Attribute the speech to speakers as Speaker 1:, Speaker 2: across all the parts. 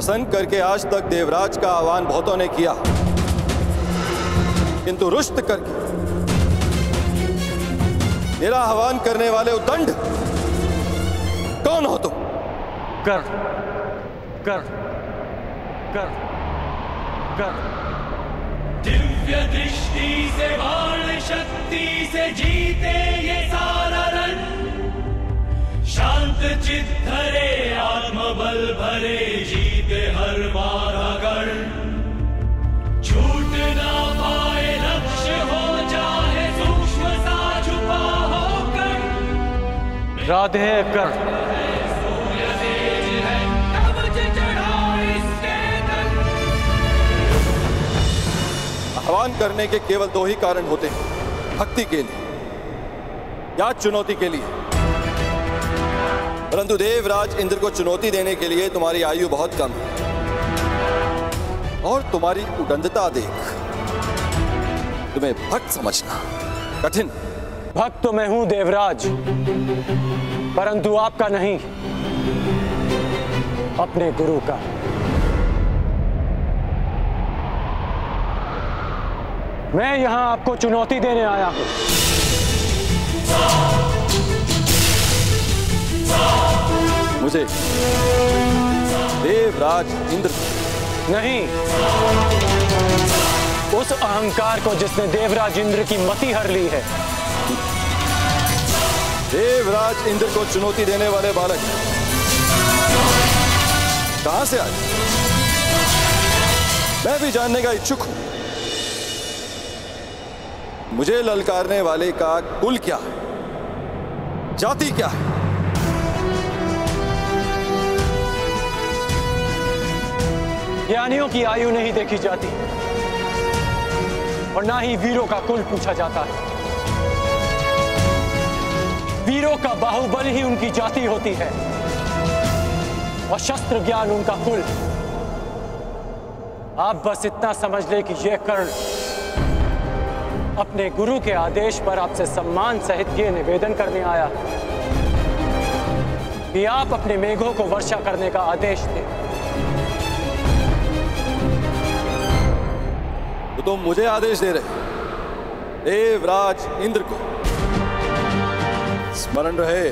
Speaker 1: प्रसन्न करके आज तक देवराज का आह्वान बहुतों ने किया, किंतु रुष्ट करके मेरा आह्वान करने वाले उद्दंड कौन हो तुम?
Speaker 2: कर कर कर कर
Speaker 3: दिव्य दृष्टि से बाण शक्ति से जीते ये सारा रण, शांत चित्त धरे आत्मबल भरे जीते हर बाधा गण, छूट ना पाए लक्ष्य हो चाहे सूक्ष्म सा छुपा होकर,
Speaker 2: राधे कर
Speaker 1: आह्वान करने के केवल दो ही कारण होते हैं, भक्ति के लिए या चुनौती के लिए। परंतु देवराज इंद्र को चुनौती देने के लिए तुम्हारी आयु बहुत कम है और तुम्हारी उदंडता देख तुम्हें भक्त समझना कठिन।
Speaker 2: भक्त तो मैं हूं देवराज, परंतु आपका नहीं, अपने गुरु का। मैं यहां आपको चुनौती देने आया हूं।
Speaker 1: मुझे देवराज इंद्र
Speaker 2: नहीं, उस अहंकार को जिसने देवराज इंद्र की मति हर ली है।
Speaker 1: देवराज इंद्र को चुनौती देने वाले बालक कहां से आए? मैं भी जानने का इच्छुक हूं। मुझे ललकारने वाले का कुल क्या है, जाति क्या है?
Speaker 2: ज्ञानियों की आयु नहीं देखी जाती और ना ही वीरों का कुल पूछा जाता है। वीरों का बाहुबल ही उनकी जाति होती है और शस्त्र ज्ञान उनका कुल। आप बस इतना समझ ले कि यह कर्ण अपने गुरु के आदेश पर आपसे सम्मान सहित ये निवेदन करने आया कि आप अपने मेघों को वर्षा करने का आदेश दें।
Speaker 1: तो तुम मुझे आदेश दे रहे, देवराज इंद्र को? स्मरण रहे,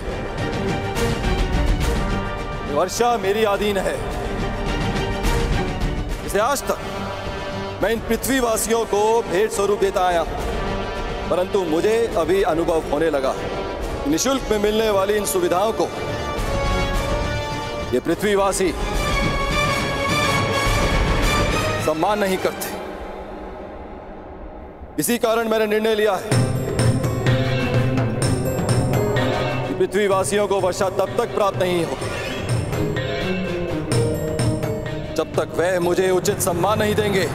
Speaker 1: वर्षा मेरी अधीन है। इसे आज तक मैं इन पृथ्वीवासियों को भेंट स्वरूप देता आया, परंतु मुझे अभी अनुभव होने लगा निःशुल्क में मिलने वाली इन सुविधाओं को ये पृथ्वीवासी सम्मान नहीं करते। इसी कारण मैंने निर्णय लिया है कि पृथ्वीवासियों को वर्षा तब तक प्राप्त नहीं होगी जब तक वह मुझे उचित सम्मान नहीं देंगे।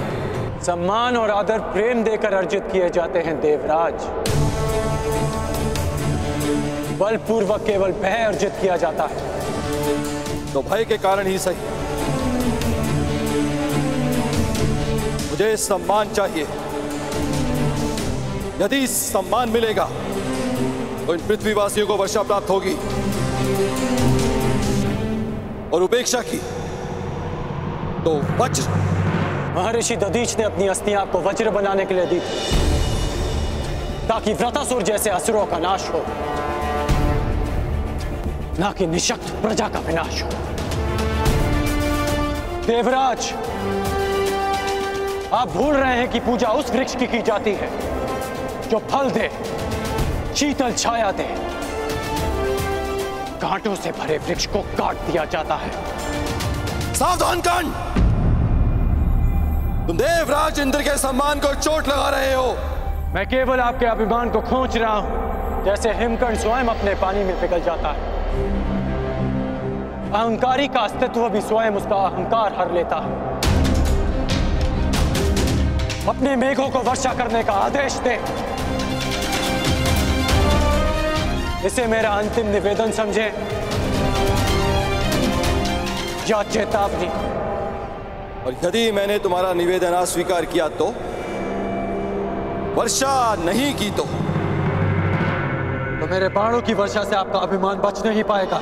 Speaker 2: सम्मान और आदर प्रेम देकर अर्जित किए जाते हैं देवराज, बलपूर्वक केवल भय अर्जित किया जाता है।
Speaker 1: तो भय के कारण ही सही मुझे सम्मान चाहिए। यदि सम्मान मिलेगा तो इन पृथ्वीवासियों को वर्षा प्राप्त होगी और उपेक्षा की तो वज्र।
Speaker 2: महर्षि दधीच ने अपनी अस्थियां आपको वज्र बनाने के लिए दी थी ताकि व्रतासुर जैसे असुरों का नाश हो, ना कि निशक्त प्रजा का विनाश हो। देवराज, आप भूल रहे हैं कि पूजा उस वृक्ष की जाती है जो फल दे, शीतल छाया दे। कांटों से भरे वृक्ष को काट दिया जाता है।
Speaker 1: सावधान कर्ण, तुम देवराज इंद्र के सम्मान को चोट लगा रहे हो।
Speaker 2: मैं केवल आपके अभिमान को खींच रहा हूं, जैसे हिमकर्ण स्वयं अपने पानी में पिघल जाता है। अहंकारी का अस्तित्व भी स्वयं उसका अहंकार हर लेता है। अपने मेघों को वर्षा करने का आदेश दे। इसे मेरा अंतिम निवेदन समझे या चेतावनी।
Speaker 1: और यदि मैंने तुम्हारा निवेदन अस्वीकार किया तो, वर्षा नहीं की तो
Speaker 2: मेरे बाणों की वर्षा से आपका अभिमान बच नहीं पाएगा।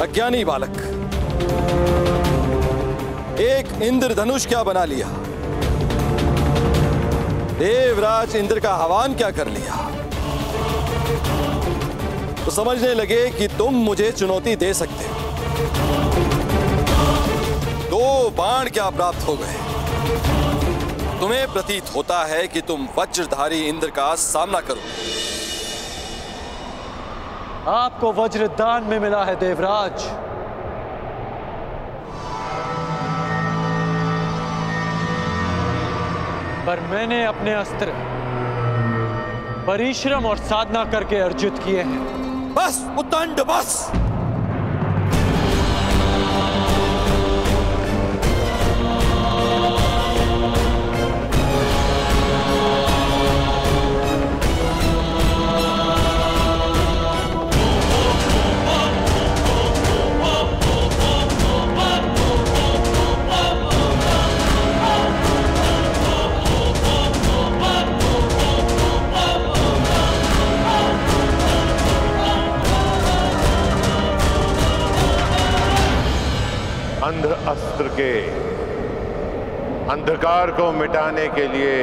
Speaker 1: अज्ञानी बालक, एक इंद्रधनुष क्या बना लिया, देवराज इंद्र का आह्वान क्या कर लिया, तो समझने लगे कि तुम मुझे चुनौती दे सकते हो। 2 बाण क्या प्राप्त हो गए। तुम्हें प्रतीत होता है कि तुम वज्रधारी इंद्र का सामना करो।
Speaker 2: आपको वज्र दान में मिला है देवराज, पर मैंने अपने अस्त्र परिश्रम और साधना करके अर्जित किए हैं।
Speaker 1: बस उद्दंड बस।
Speaker 4: अंध अस्त्र के अंधकार को मिटाने के लिए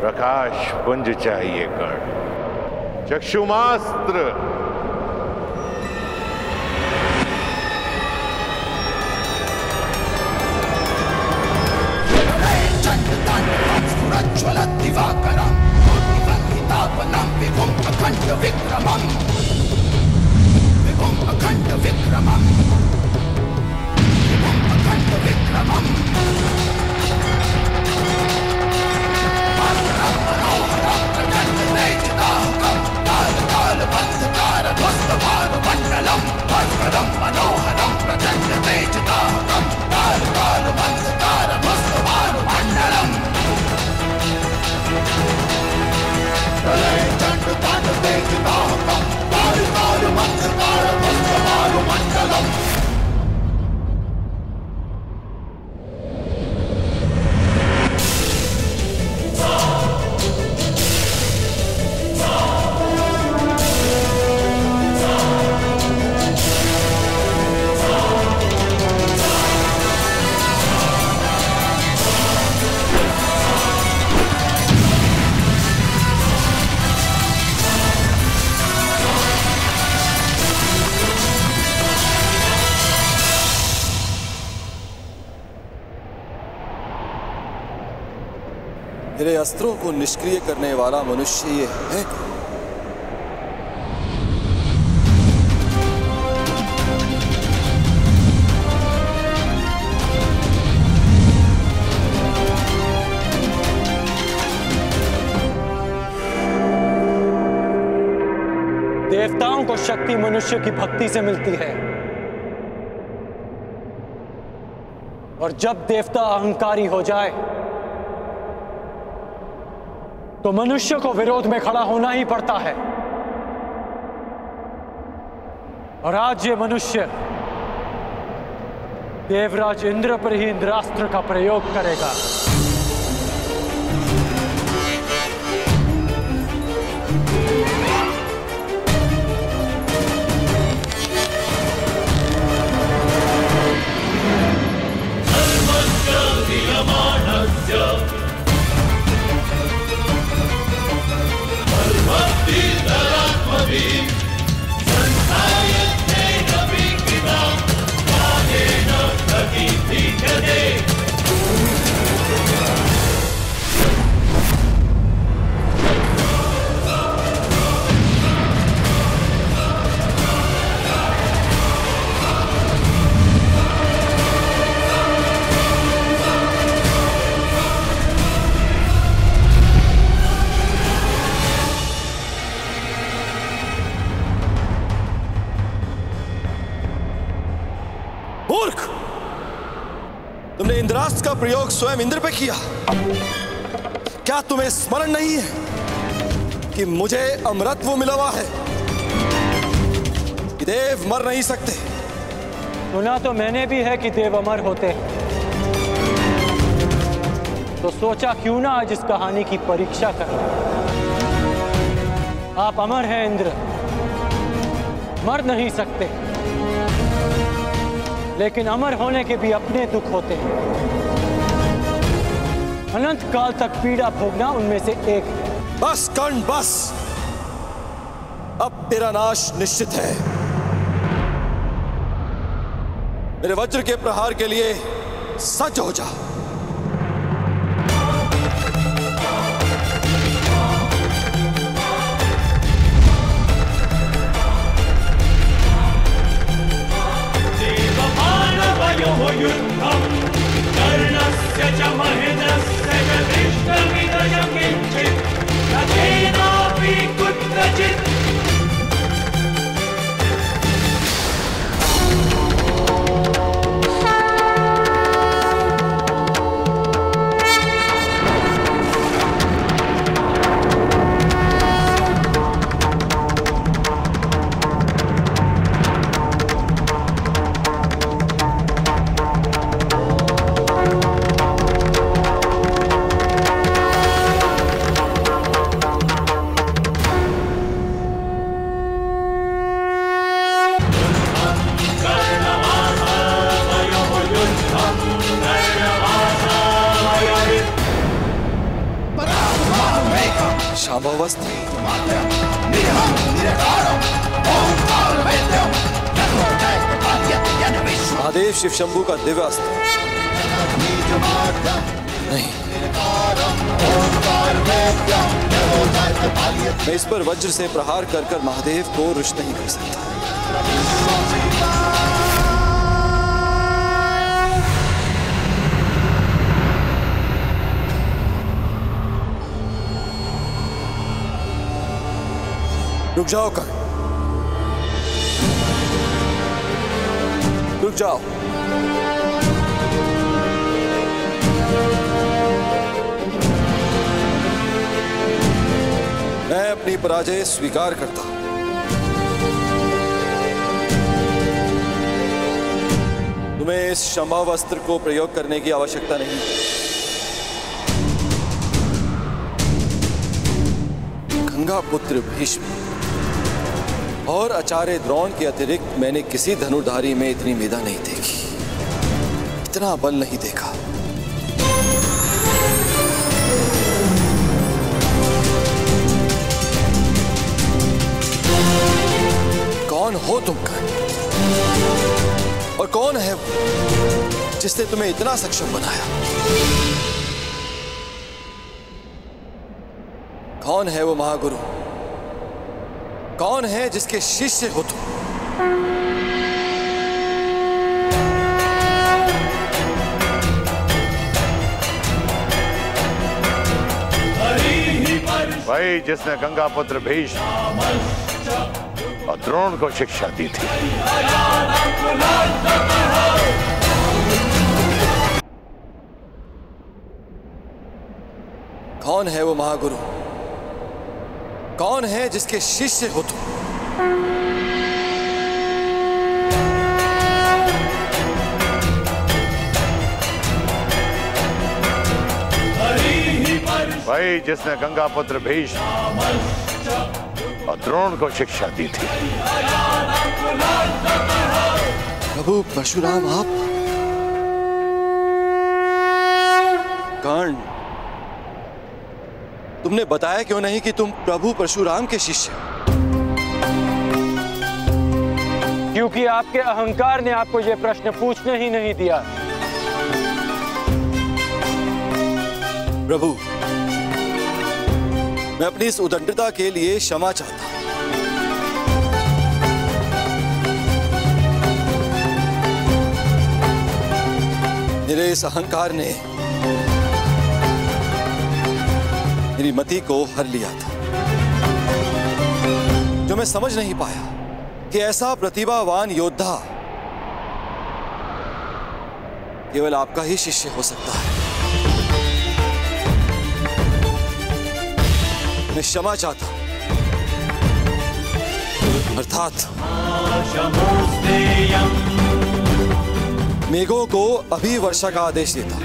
Speaker 4: प्रकाश पुंज चाहिए कर्ण। चक्षुमास्त्र मेरे अस्त्रों को निष्क्रिय करने वाला मनुष्य ये है कौन?
Speaker 2: देवताओं को शक्ति मनुष्य की भक्ति से मिलती है, और जब देवता अहंकारी हो जाए तो मनुष्य को विरोध में खड़ा होना ही पड़ता है। और आज ये मनुष्य देवराज इंद्र पर ही इंद्रास्त्र का प्रयोग करेगा।
Speaker 1: मूर्ख, तुमने इंद्रास्त्र का प्रयोग स्वयं इंद्र पे किया। क्या तुम्हें स्मरण नहीं है कि मुझे अमरत्व मिला हुआ है, कि देव मर नहीं सकते?
Speaker 2: सुना तो मैंने भी है कि देव अमर होते हैं, तो सोचा क्यों ना आज इस कहानी की परीक्षा कर लें। आप अमर हैं इंद्र, मर नहीं सकते। लेकिन अमर होने के भी अपने दुख होते हैं। अनंत काल तक पीड़ा भोगना उनमें से एक है।
Speaker 1: बस कर्ण बस, अब तेरा नाश निश्चित है। मेरे वज्र के प्रहार के लिए सज्ज हो जा।
Speaker 3: युद्धं कर्णस्य च महेन्द्रस्य च दृष्टमिदं किञ्चित् तथेनापि कुत्रचित्।
Speaker 1: शांभवस्थ, महादेव शिव शंभू का दिव्य अस्त्र नहीं, मैं इस पर वज्र से प्रहार कर कर महादेव को रुष्ट नहीं कर सकता। रुक जाओ कर्ण, रुक जाओ। मैं अपनी पराजय स्वीकार करता हूं। तुम्हें इस शंभव अस्त्र को प्रयोग करने की आवश्यकता नहीं। गंगा पुत्र भीष्म और आचार्य द्रोण के अतिरिक्त मैंने किसी धनुर्धारी में इतनी मेधा नहीं देखी, इतना बल नहीं देखा। कौन हो तुम कर्ण? और कौन है वो जिसने तुम्हें इतना सक्षम बनाया? कौन है वो महागुरु? कौन है जिसके शिष्य हो तुम?
Speaker 5: वही जिसने गंगा पुत्र भीष्म और द्रोण को शिक्षा दी थी।
Speaker 1: कौन है वो महागुरु? कौन है जिसके शिष्य हो तुम?
Speaker 5: वही जिसने गंगा पुत्र भीष्म और द्रोण को शिक्षा दी थी।
Speaker 1: प्रभु परशुराम आप? कर्ण, तुमने बताया क्यों नहीं कि तुम प्रभु परशुराम के शिष्य हो?
Speaker 2: क्योंकि आपके अहंकार ने आपको यह प्रश्न पूछने ही नहीं दिया।
Speaker 1: प्रभु, मैं अपनी इस उद्दंडता के लिए क्षमा चाहता हूं। मेरे इस अहंकार ने मेरी मति को हर लिया था, जो मैं समझ नहीं पाया कि ऐसा प्रतिभावान योद्धा केवल आपका ही शिष्य हो सकता है। मैं क्षमा चाहता हूं, अर्थात मेघों को अभी वर्षा का आदेश देता हूं।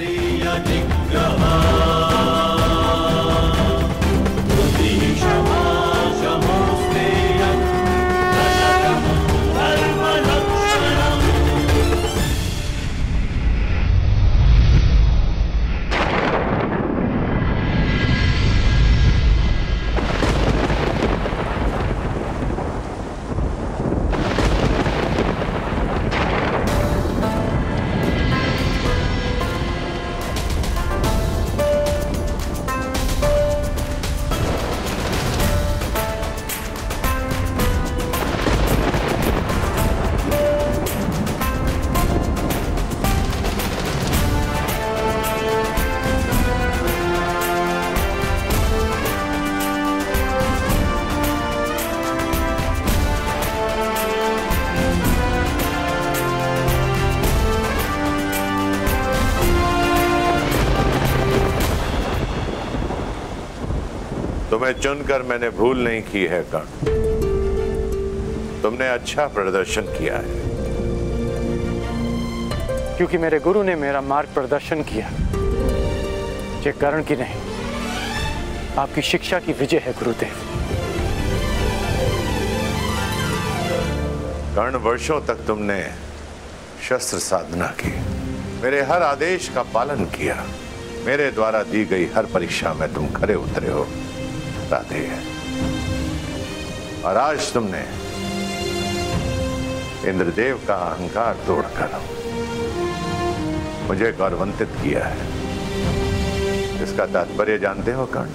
Speaker 5: तुम्हें चुनकर मैंने भूल नहीं की है कर्ण। तुमने अच्छा प्रदर्शन किया है।
Speaker 2: क्योंकि मेरे गुरु ने मेरा मार्ग प्रदर्शन किया। ये कर्ण की नहीं, आपकी शिक्षा की विजय है गुरुदेव।
Speaker 5: कर्ण, वर्षों तक तुमने शस्त्र साधना की, मेरे हर आदेश का पालन किया, मेरे द्वारा दी गई हर परीक्षा में तुम खरे उतरे हो राधे। और आज तुमने इंद्रदेव का अहंकार तोड़कर मुझे गौरवान्वित किया है। इसका तात्पर्य जानते हो कर्ण?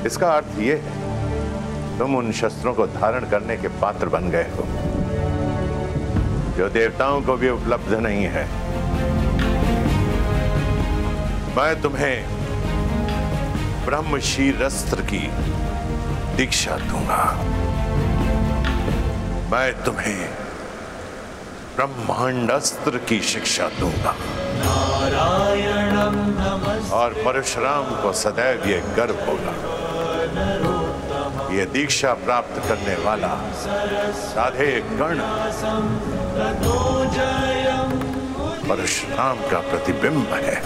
Speaker 5: इसका अर्थ यह है तुम उन शस्त्रों को धारण करने के पात्र बन गए हो जो देवताओं को भी उपलब्ध नहीं है। मैं तुम्हें ब्रह्मशीरस्त्र की दीक्षा दूंगा। मैं तुम्हें ब्रह्मांडास्त्र की शिक्षा दूंगा। और परशुराम को सदैव ये गर्व होगा, ये दीक्षा प्राप्त करने वाला राधे कर्ण परशुराम का प्रतिबिंब है।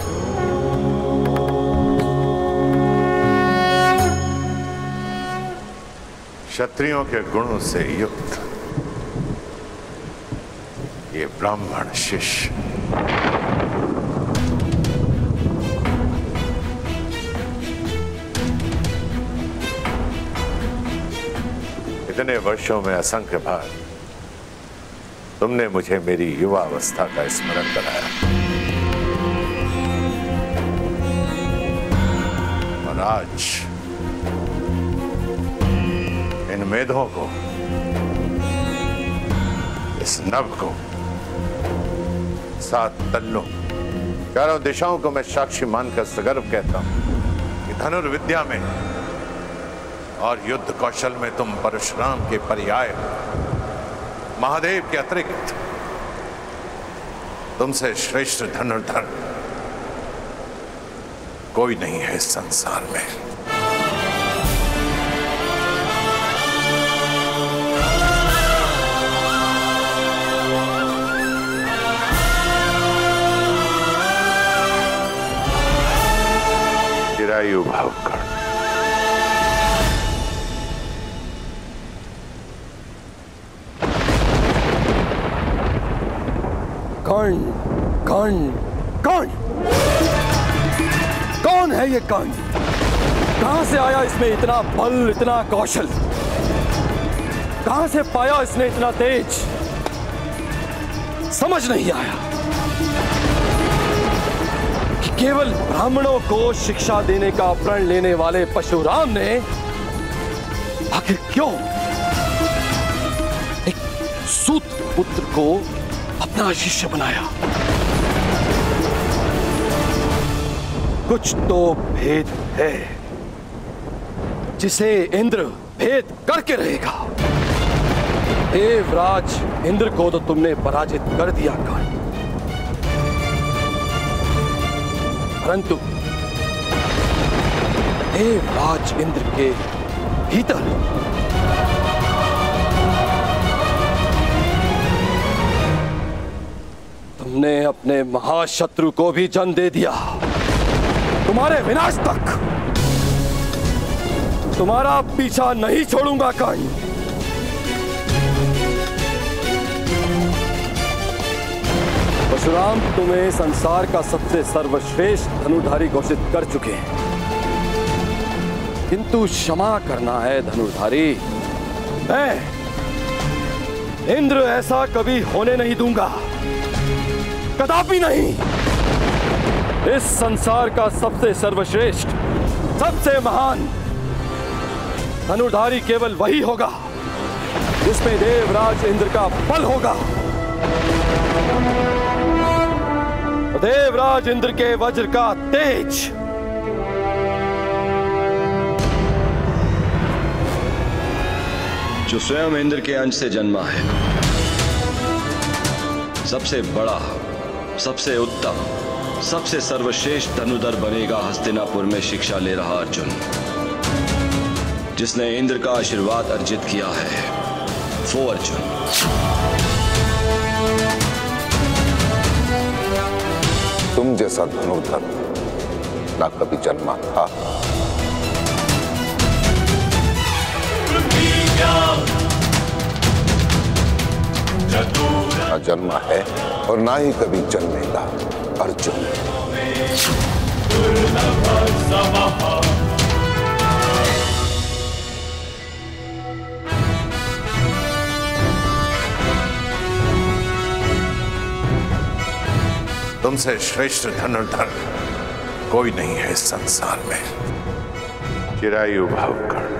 Speaker 5: क्षत्रियों के गुणों से युक्त ये ब्राह्मण शिष्य इतने वर्षों में असंख्य बार तुमने मुझे मेरी युवा अवस्था का स्मरण कराया और आज इन मेधों को, इस नभ को, 7 तल्लों, चारों दिशाओं को मैं साक्षी मानकर सगर्व कहता हूं कि धनुर्विद्या में और युद्ध कौशल में तुम परशुराम के पर्याय, महादेव के अतिरिक्त तुमसे श्रेष्ठ धनुर्धर कोई नहीं है इस संसार में। चिरायु भाव कर्ण,
Speaker 1: कर्ण, कर्ण, कर्ण, कौन है ये कर्ण? कहां से आया इसमें इतना बल, इतना कौशल? कहां से पाया इसने इतना तेज? समझ नहीं आया कि केवल ब्राह्मणों को शिक्षा देने का प्रण लेने वाले परशुराम ने आखिर क्यों एक सूत पुत्र को अपना शिष्य बनाया। कुछ तो भेद है जिसे इंद्र भेद करके रहेगा। देवराज इंद्र को तो तुमने पराजित कर दिया कर्ण, परंतु देवराज इंद्र के भीतर तुमने अपने महाशत्रु को भी जन्म दे दिया। तुम्हारे विनाश तक तुम्हारा पीछा नहीं छोड़ूंगा कर्ण। परशुराम तुम्हें संसार का सबसे सर्वश्रेष्ठ धनुर्धारी घोषित कर चुके हैं, किंतु क्षमा करना है धनुर्धारी। मैं इंद्र ऐसा कभी होने नहीं दूंगा, कदापि नहीं। इस संसार का सबसे सर्वश्रेष्ठ, सबसे महान धनुर्धारी केवल वही होगा जिसमें देवराज इंद्र का बल होगा। देवराज इंद्र के वज्र का तेज,
Speaker 4: जो स्वयं इंद्र के अंश से जन्मा है, सबसे बड़ा, सबसे उत्तम, सबसे सर्वश्रेष्ठ धनुर्धर बनेगा हस्तिनापुर में शिक्षा ले रहा अर्जुन।
Speaker 6: जिसने इंद्र का आशीर्वाद अर्जित किया है वो अर्जुन।
Speaker 7: तुम जैसा धनुर्धर ना कभी जन्मा था ना जन्मा है और ना ही कभी जन्मेगा अर्जुन।
Speaker 5: तुमसे श्रेष्ठ धनुर्धर कोई नहीं है इस संसार में। चिरायु भव कर।